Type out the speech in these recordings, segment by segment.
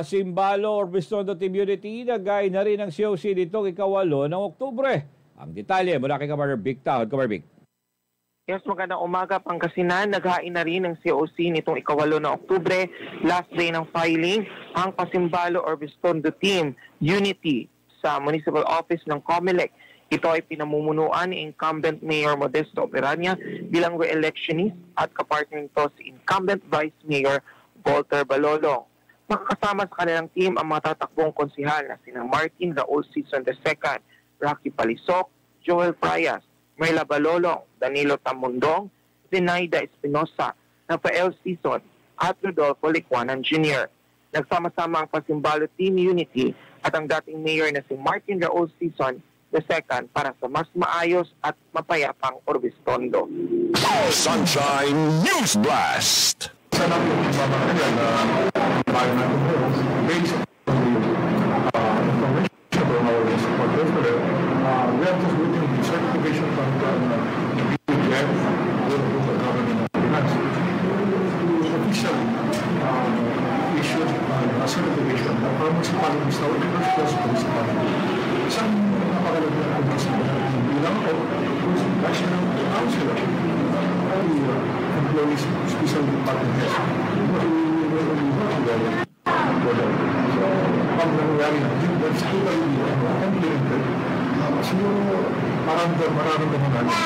Simbalo Orbistondo Team Unity, nagay na rin ang COC nitong ikawalo ng Oktubre. Ang detalye mula kay Kamarner Vic Tahod. Kamarner Vic. Yes, magandang umaga Pangasinan. Naghain na rin ng COC nitong ikawalo ng Oktubre, last day ng filing, ang Pasimbalo Orbistondo Team Unity sa Municipal Office ng COMELEC. Ito ay pinamumunuan ni incumbent Mayor Modesto Operania bilang re-electionist at kapartner nito si incumbent Vice Mayor Walter Balolong. Makakasama sa kanilang team ang mga tatakbong konsihal na sina Martin Raul Sison II, Rocky Palisok, Joel Frias, Merla Balolong, Danilo Tamundong, Zenaida Espinosa, Rafael Sison at Rodolfo Licuanan Jr. Nagsama-sama ang Pasimbalo Team Unity at ang dating mayor na si Martin Raul Sison II para sa mas maayos at mapayapang Orbistondo. Sunshine News Blast! Sa namin yung pagbabakalyan na bayan natin po, based on the information from our support referral, we are just waiting the certification from the BPF, the local government of finance, to officially issue a certification na para municipalities na wala first class municipality. Isang napakalabi na municipality bilang o national council employees, special department heads. Pag nangyari na, that's totally implemented. Siguro mararamdaman natin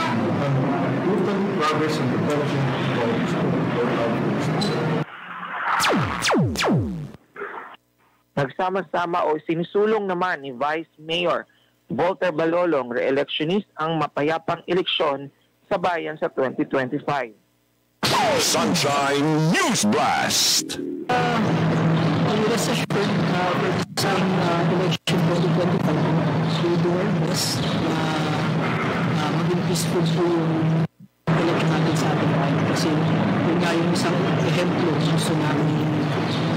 total progress and development of our business. Nagsama-sama o sinusulong naman ni Vice Mayor Walter Balolong, re-electionist, ang mapayapang eleksyon sa bayan sa 2025. Sunshine News Blast! Rest assured, sa election 2025, we do our best na maging peaceful po yung election natin sa ating bayan. Kasi yun nga yung isang ehemplo gusto namin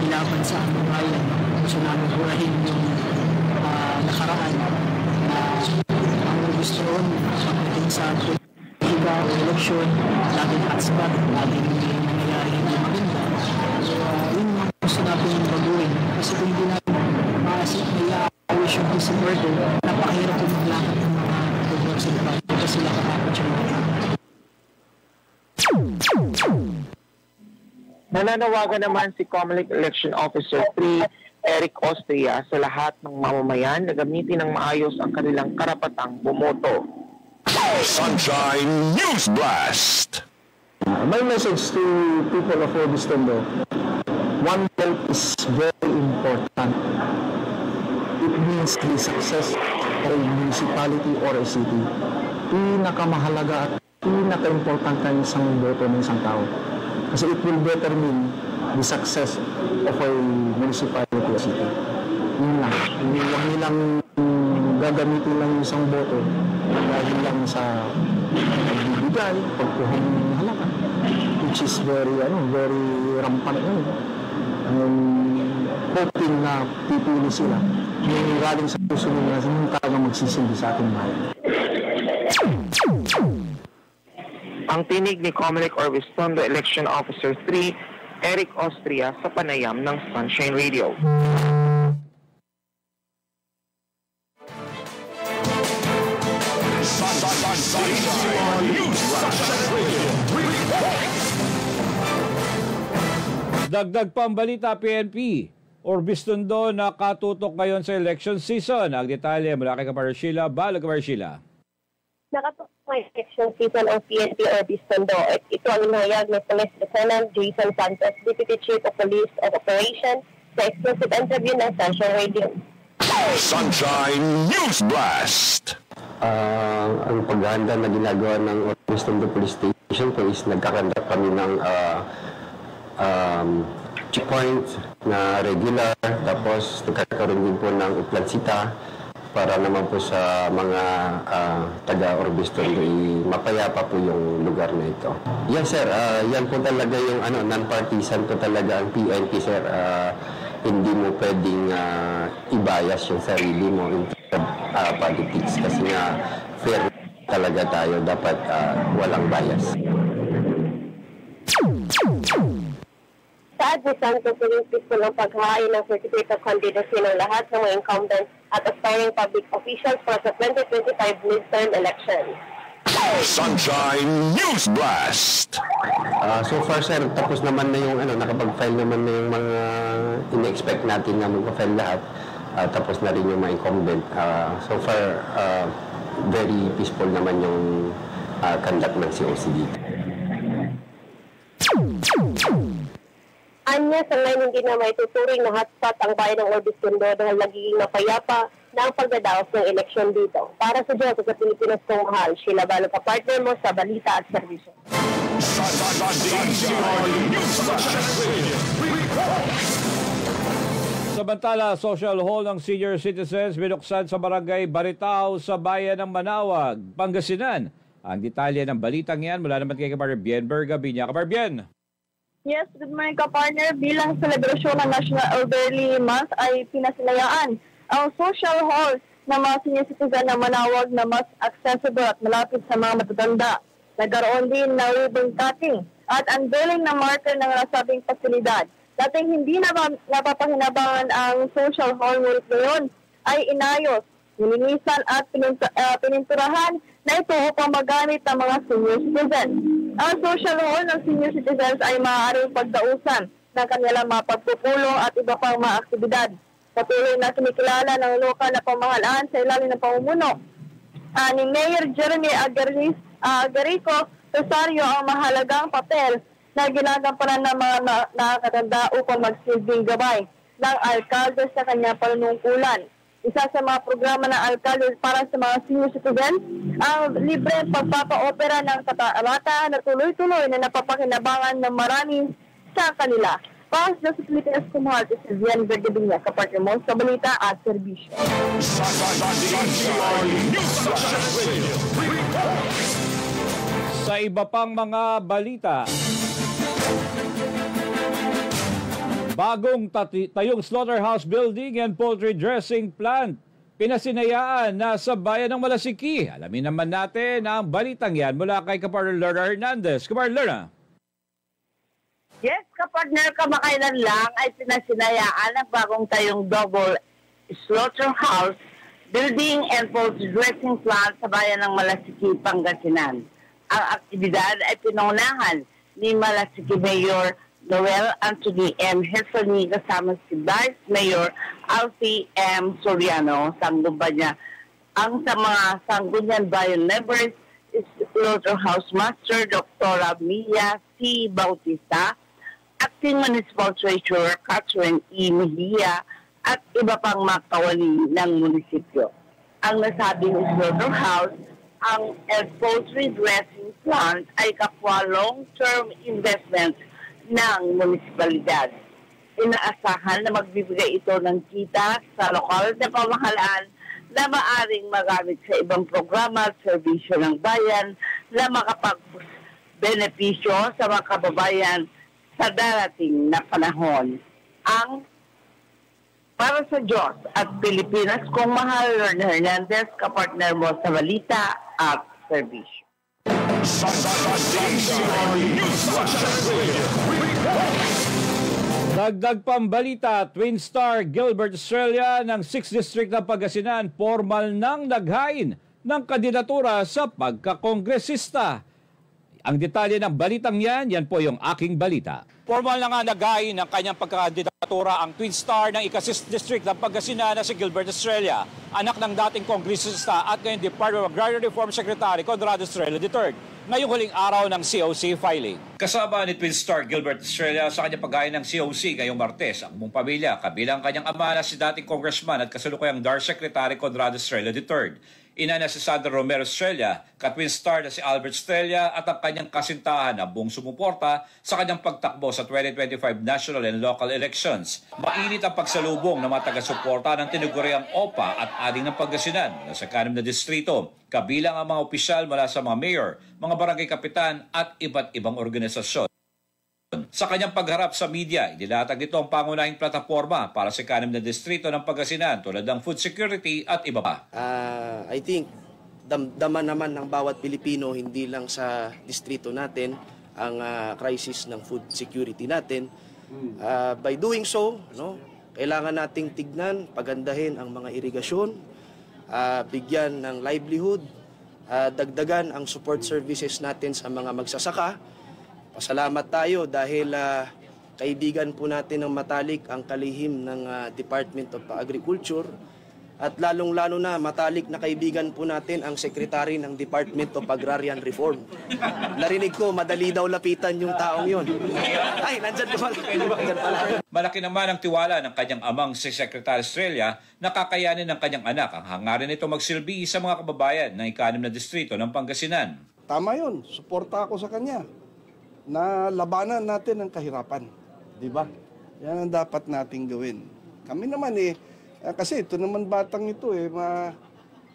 ilaban sa ating bayan. Gusto namin burahin yung nakaraan na ang gusto ron pagdating sa election, laging hotspot, laging nangyayari hindi maganda. So, yun ang gusto natin baguhin. Kasi kung hindi natin may yung December doon, napakahirap kung maglakad ng mga program sa labas. Kasi sila kakapot siya mga. Nananawagan naman si COMELEC Election Officer 3, Eric Austria, sa lahat ng mamamayan na gamitin ng maayos ang kanilang karapatang bumoto. Sunshine News Blast! My message to people of Orbistondo, one vote is very important. It means the success of a municipality or a city. Pinakamahalaga at pinaka-important ng isang boto ng isang tao. Kasi it will determine the success of a municipality or city. Yun lang. Huwag nilang gagamitin lang yung isang boto dahil lang sa pagbibigay, pagkuha ng halaga, which is very rampant ngayon. Hoping na pipili sila yung galing sa puso nila yung talagang magsisilbi sa ating bayan. Ang tinig ni COMELEC Orbistondo Election Officer 3, Eric Austria, sa panayam ng Sunshine Radio. Dagdag pambalita PNP. Orbistondo nakatutok ngayon sa election season. Ang detalye mula kay Kamarner Sheila. Balag Kamarner Sheila. Nakatutok ng election season ang PNP Orbistondo. Ito ang inahayag ni Police Lieutenant Jason Santos, Deputy Chief of Police of Operations, sa exclusive interview ng Sunshine Radio. Sunshine News Blast! Ang paghahanda na ginagawa ng Orbistondo Police Station po is nagkakandak kami ng checkpoint na regular, tapos nagkakaroon din po ng uplansita para naman po sa mga taga-Orbistondo mapayapa po yung lugar na ito. Yes sir, yan po talaga yung non-partisan po talaga ang PNP sir. Hindi mo pwedeng ibayas yung sarili mo in politics kasi nga fair talaga tayo, dapat walang bias. Ipinatupad ni Santos maging peaceful ang paghahain ng certificate of candidacy ng lahat ng mga incumbents at aspiring public officials para sa 2025 midterm elections. Sunshine News Blast. So far, sir, tapos naman na yung nakapag-file naman na yung mga in-expect natin na mag-file lahat. Tapos na rin yung mga incumbent. So far, very peaceful naman yung conduct ng COC dito. Anya, sa ngayon hindi na may tuturing na hotspot ang bayan ng Orbistondo dahil nagiging mapayapa na ang pagdadaos ng eleksyon dito. Para sa Diyos sa Pilipinas kong mahal, Sheila Balo, kapartner mo sa Balita at Serbisyo. Samantala, social hall ng senior citizens binuksan sa barangay Baritao sa bayan ng Manawag, Pangasinan. Ang detalye ng balitang yan mula naman kay Kapartner Bien Berga. Binya, Kapartner Bien. Yes, good morning kapartner. Bilang selebrasyon ng National Elderly Month ay pinasilayaan ang social hall ng mga senior citizen na Manawag na mas accessible at malapit sa mga matatanda. Nagkaroon din na ribbon cutting at unveiling ng marker ng nasabing pasilidad. Dating hindi napapahinabangan ang social hall, ngunit ngayon ay inayos, nilinisan at pininturahan na ito upang magamit ng mga senior citizens. Ang social hall ng senior citizens ay maaaring pagdausan ng kanilang mga pagpupulong at iba pang mga aktibidad. Patuloy na kinikilala ng lokal na pamahalaan sa ilalim ng pamumuno ni Mayor Jeremy Agarico Rosario ang mahalagang papel na ginagampanan ng mga nakakatanda upang magsilbing gabay ng alkalde sa kanyang panunungkulan. Isa sa mga programa ng alkalde para sa mga senior citizens ang libre pagpapa-opera ng katarata na tuloy-tuloy na napapakinabangan ng marami sa kanila. Para sa Pilipinas Kumahal, si Vian Verdebinya, kapartner mo sa Balita at Serbisyo. Sa iba pang mga balita, bagong tayong slaughterhouse building and poultry dressing plant pinasinayaan na sa bayan ng Malasiki. Alamin naman natin ang balitang yan mula kay Kapartner Lerna Hernandez. Kapartner Lerna. Yes, kapartner, kamakailan lang ay pinasinayaan ang bagong tayong double slaughterhouse building and poultry dressing plant sa bayan ng Malasiki, Pangasinan. Ang aktibidad ay pinangunahan ni Malasiki Mayor Noel Anthony M. Hesoni kasama si Vice Mayor Alfie M. Soriano. Sangguba niya ang sa mga Sangguniang Bayan members is Slaughterhouse Master Dr. Mia C. Bautista, Acting Municipal Treasurer Catherine E. Mejia at iba pang makawali ng munisipyo. Ang nasabing slaughterhouse, ang poultry dressing plant ay kapwa long-term investment ng munisipalidad. Inaasahan na magbibigay ito ng kita sa lokal na pamahalaan na maaring magamit sa ibang programa at serbisyo ng bayan na makapag-benepisyo sa mga kababayan sa darating na panahon. Ang para sa Diyos at Pilipinas kung mahal, Lerna Hernandez, kapartner mo sa Balita at Serbisyo. Dagdag pambalita, Twin Star Gilbert Estrella ng 6th District ng Pangasinan formal nang naghain ng kandidatura sa pagkakongresista. Ang detalye ng balitang yan po yung aking balita. Formal na nga naghain ng kanyang pagkakandidatura ang Twin Star ng ika-6th District ng Pangasinan na si Gilbert Estrella, anak ng dating kongresista at ngayon Department of Agrarian Reform Secretary Conrado Estrella III, ngayong huling araw ng COC filing. Kasama ni Twin Star Gilbert Estrella sa kanyang paghain ng COC ngayong Martes ang buong pamilya, kabilang kanyang ama na si dating congressman at kasalukuyang DAR Secretary Conrado Estrella III. Ina na si Sandra Romero Estrella, ka-Twin Star na si Albert Estrella at ang kanyang kasintahan na buong sumuporta sa kanyang pagtakbo sa 2025 national and local elections. Mainit ang pagsalubong ng mga taga-suporta ng tinuguriang OPA at ading ng Pangasinan na sa 6 na distrito, kabilang ang mga opisyal mula sa mga mayor, mga barangay kapitan at iba't ibang organisasyon. Sa kanyang pagharap sa media, inilatag nito ang pangunahing plataforma para sa 6 na distrito ng Pangasinan tulad ng food security at iba pa. I think damdaman naman ng bawat Pilipino, hindi lang sa distrito natin, ang crisis ng food security natin. By doing so, no, kailangan nating tignan, pagandahin ang mga irigasyon, bigyan ng livelihood, dagdagan ang support services natin sa mga magsasaka. Pasalamat tayo dahil kaibigan po natin ng matalik ang kalihim ng Department of Agriculture at lalong-lalo na matalik na kaibigan po natin ang Secretary ng Department of Agrarian Reform. Narinig ko, madali daw lapitan yung taong yon. Ay, nandyan pala. Malaki naman ang tiwala ng kanyang amang si Secretary Estrella na kakayanin ng kanyang anak ang hangarin nito magsilbi sa mga kababayan ng 6 na distrito ng Pangasinan. Tama yun, suporta ako sa kanya na labanan natin ang kahirapan. Diba? Yan ang dapat nating gawin. Kami naman kasi ito naman batang ito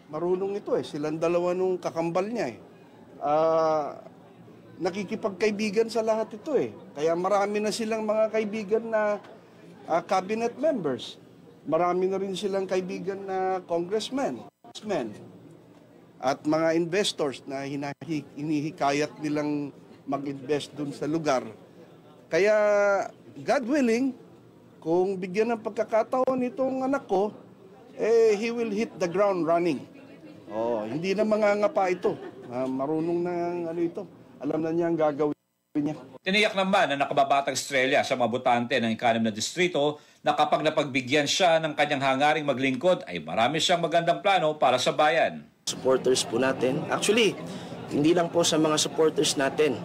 marunong ito silang dalawa nung kakambal niya nakikipagkaibigan sa lahat ito Kaya marami na silang mga kaibigan na cabinet members. Marami na rin silang kaibigan na congressmen at mga investors na hinihikayat nilang mag-invest dun sa lugar. Kaya God willing, kung bigyan ng pagkakataon itong anak ko, he will hit the ground running. Hindi na mangangapa ito. Marunong na ito. Alam na niya ang gagawin niya. Tiniyak naman na nakababatang Estrella sa mga botante ng 6 na distrito na kapag napagbigyan siya ng kanyang hangaring maglingkod ay marami siyang magandang plano para sa bayan. Supporters po natin. Actually, hindi lang po sa mga supporters natin.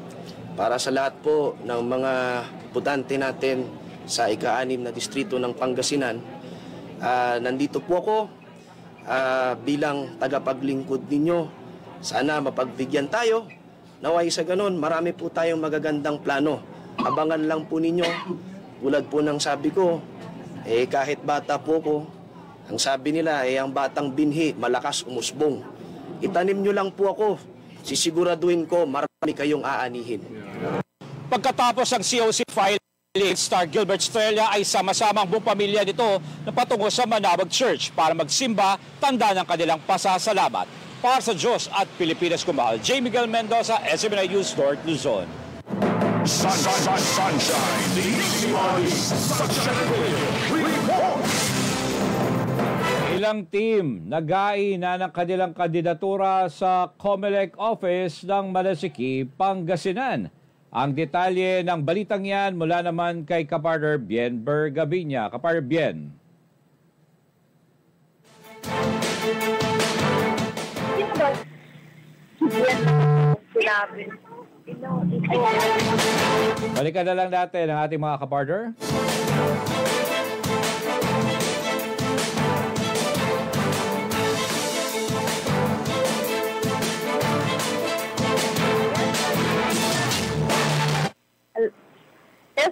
Para sa lahat po ng mga botante natin sa 6 na distrito ng Pangasinan. Nandito po ako bilang tagapaglingkod ninyo. Sana mapagbigyan tayo. Naway sa ganun, marami po tayong magagandang plano. Abangan lang po ninyo. Tulad po ng sabi ko, kahit bata po ko, ang sabi nila ang batang binhi, malakas umusbong. Itanim nyo lang po ako. Sisiguraduhin ko, marami kayong aanihin. Pagkatapos ang COC filing, Star Gilbert Estrella ay sama-sama ang buong pamilya nito na patungo sa Manawag Church para magsimba, tanda ng kanilang pasasalamat. Para sa Diyos at Pilipinas kumahal, J. Miguel Mendoza, SMNI News, North Luzon. Sunshine, report! Ilang team nag-ai na ng kanilang kandidatura sa COMELEC office ng Malasiki, Pangasinan. Ang detalye ng balitang yan mula naman kay Kapartner Bien Bergabiña. Kapartner Bien. Balikan na lang natin ang ating mga kapartner.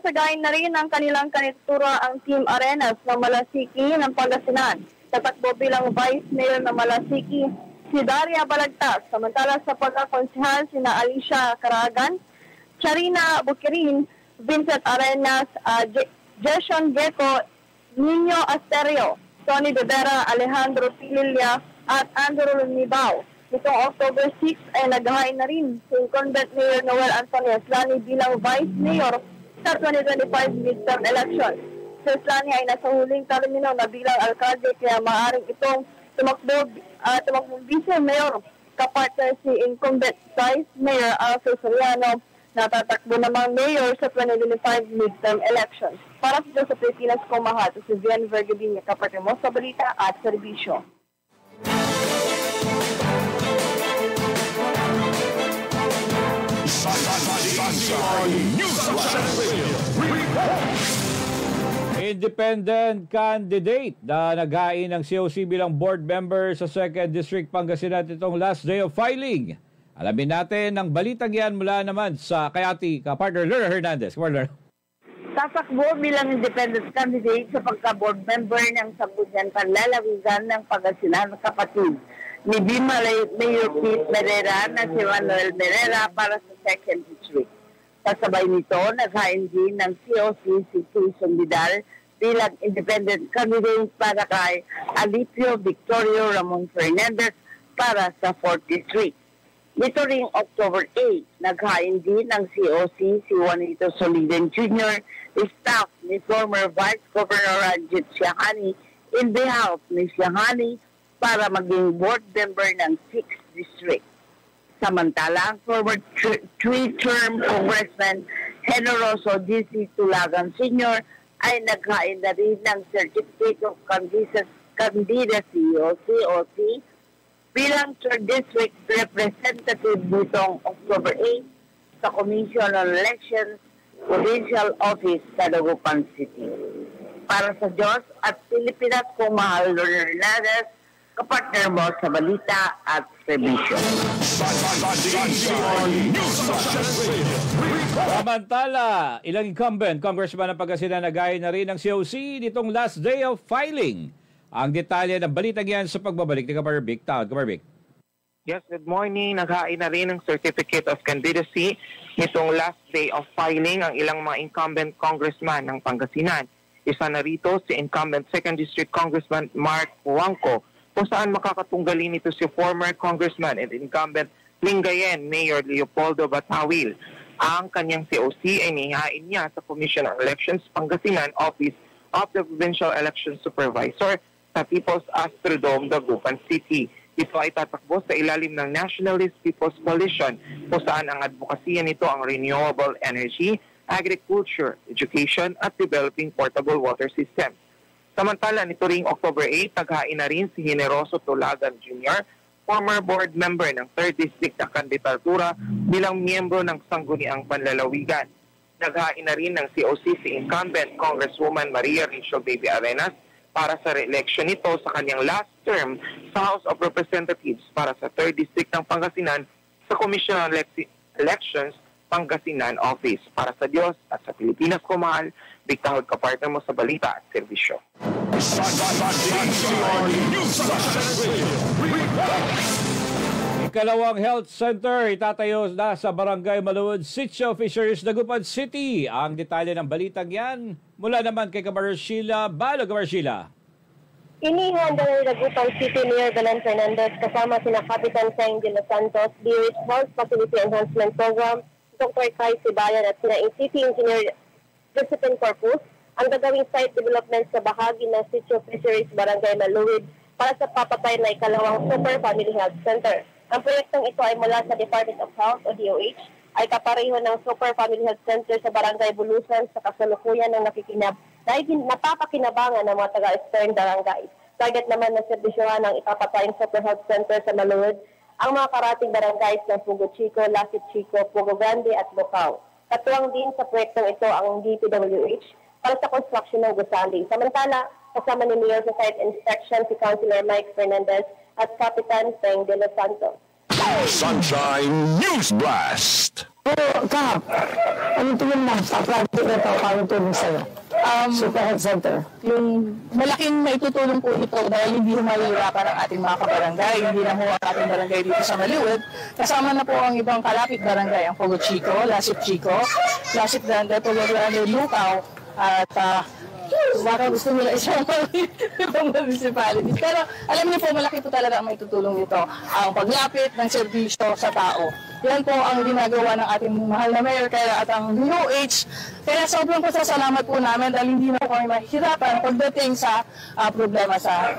Sagayin na rin ang kanilang kandidatura ang Team Arenas ng Malasiki ng Pangasinan. Tatakbo bilang Vice Mayor ng Malasiki si Daria Balagtas, samantala sa pagkakonsehal sina Alicia Caragan, Charina Bukirin, Vincent Arenas, Jason Gecko, Nino Asterio, Tony Bebera, Alejandro Pililla at Andrew Nibao. Nitong October 6 ay naghahain na rin si Incumbent Mayor Noel Antonio Eslani bilang Vice Mayor sa 2025 midterm election. Si Eslani ay nasa huling termino na bilang alkalde kaya maaaring itong tumakbong Vice Mayor. Kapartner si Incumbent Vice Mayor Alfred Soriano na tatakbo namang Mayor sa 2025 midterm election. Para sa Pilipinas kumahal, si Bien Vergabiña, kapartner mo sa balita at serbisyo. Independent candidate na nag-ai ng COC bilang board member sa 2nd District Pangasinan itong last day of filing. Alamin natin ang balitang yan mula naman sa kayati ka-partner Lerna Hernandez. Tatakbo bilang independent candidate sa pagka-board member ng Sangguniang Panlalawigan ng Pangasinan kapatid ni Bima Mayor Pete Merera na si Manuel Merera para sa 2nd District. Kasabay nito, naghain din ng COC si Jason Vidal bilang independent candidate para kay Alipio Victorio Ramon Fernandez para sa 4th District. Nito ring October 8, naghain din ng COC si Juanito Solidan Jr., staff ni former Vice Governor Ranjit Siahani in behalf ni Siahani para maging board member ng 6th District. Samantala, former three-term Congressman Generoso DC Tulagan Sr. ay naghain na rin ng Certificate of Candidacy o COC bilang 3rd District Representative nitong October 8 sa Commission on Elections Provincial Office sa Dagupan City. Para sa Diyos at Pilipinas, kung mahal Hernandez, kapartner mo sa balita at serbisyo. Samantala, ilang incumbent congressman ng Pangasinan naghain na rin ng COC nitong last day of filing. Ang detalye ng balitang yan sa pagbabalik ni Kabarbic. Kabarbic. Yes, good morning. Naghain na rin ng Certificate of Candidacy nitong last day of filing ang ilang mga incumbent congressman ng Pangasinan. Isa na rito si incumbent 2nd District Congressman Mark Huangco, kung saan makakatunggali nito si former congressman and incumbent Lingayen Mayor Leopoldo Batawil. Ang kanyang COC ay nihain niya sa Commission on Elections Pangasinan Office of the Provincial Election Supervisor sa People's Astrodome, Dagupan City. Ito ay tatakbo sa ilalim ng Nationalist People's Coalition kung saan ang advokasya nito ang renewable energy, agriculture, education at developing portable water systems. Samantala, nito ring October 8, naghain na rin si Generoso Tulagan Jr., former board member ng 3rd District na kandidatura bilang miyembro ng Sangguniang Panlalawigan. Naghain na rin ng COC si incumbent Congresswoman Maria Rachel Baby Arenas para sa re-election nito sa kanyang last term sa House of Representatives para sa 3rd District ng Pangasinan sa Commission on Elections Pangasinan Office. Para sa Diyos at sa Pilipinas kumahal, Bigtahod kapartner mo sa balita at serbisyo. Ikalawang health center itatayo na sa Barangay Maluod, Sitio Fisheries, Dagupan City. Ang detalye ng balitang yan mula naman kay Kabar Sheila Balo. Kabar Sheila. Inihanda ng Dagupan City Mayor Belen Fernandez kasama sina Kapitan Seng de los Santos, DOH Health Facility Enhancement Program, Dr. Kai Sibayan at sina City Engineer Josephine Corpus ang gagawing site development sa bahagi ng Sitio Fisheries Barangay Maluod para sa papatay na ikalawang Super Family Health Center. Ang proyektong ito ay mula sa Department of Health o DOH ay kapareho ng Super Family Health Center sa Barangay Bulusan sa kasalukuyan ng napapakinabangan ng mga taga-Eastern Barangay. Target naman na serbisyohan ng ipapatayang Super Health Center sa Maluod ang mga karating barangays ng Pugo Chico, Lasit Chico, Pugo Grande at Bocao. Katuwang din sa proyektong ito ang DPWH para sa construction ng gusali. Samantala, kasama ni Mayor sa site inspection si Councilor Mike Fernandez at Kapitan Seng de los Santos. Sunshine News Blast! Kap, anong tingin mo sa project na ito? Paano tulong sa'yo? Super Health Center. Yung malaking maitutulong po ito dahil hindi mahihirapan ang ating mga kabarangay. Hindi na ho ang ating barangay dito sa Maluod. Kasama na po ang ibang kalapit barangay, ang Pugo Chico, Lasit Grande, Pugo Grande, Lucao, at baka gusto nila isang ibang municipality. Pero alam niyo po, malaki po talaga ang maitutulong nito. Ang paglapit ng serbisyo sa tao. Yan po ang ginagawa ng ating mahal na mayor kaya at ang DOH. Kaya sobrang pasasalamat po namin dahil hindi na po kami mahihirapan pagdating sa problema sa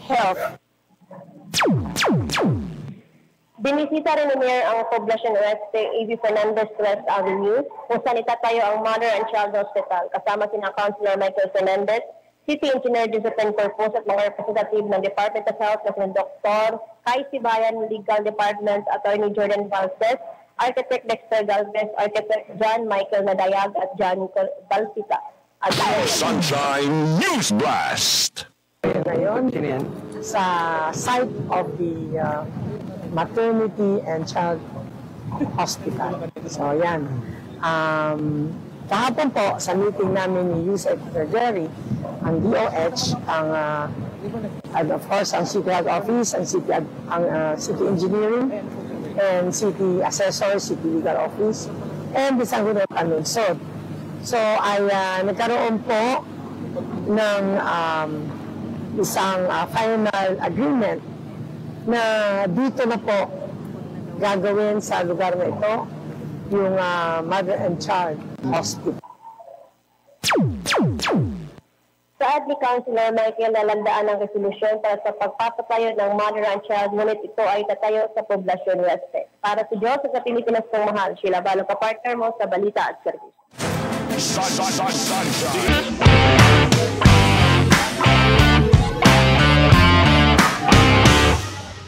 health. Binisita rin ni Mayor ang Poblacion Oeste, A.B. Fernandez West Avenue, kung saan itatayo ang Mother and Child Hospital, kasama sina Councilor Michael Fernandez, City Engineer Josephine Corpus at mga representative ng Department of Health na sina Dr. Kai Sibayan, Legal Department, Attorney Jordan Valses, Architect Dexter Galvez, Architect John Michael Nadayag at John Balsita. Sunshine News Blast! Ngayon, sa site of the Maternity and Child Hospital. So, yan. Kahapon po, sa meeting namin ni Yusef Jerry, ang DOH, and of course, ang City Health Office, ang City Engineering, and City Assessor, City Legal Office, and the Sangguniang Panunsod. So, ay nagkaroon po ng isang final agreement na dito na po gagawin sa lugar na ito, yung Mother and Child Hospital. Saad ni Councilor Michael nalandaan ng resolusyon para sa pagpapatayo ng Mother and Child, ngunit ito ay tatayo sa poblasyon Weste. Para sa Diyos at sa Pilipinas kong mahal, Sheila Balo, kapartner mo sa Balita at Service.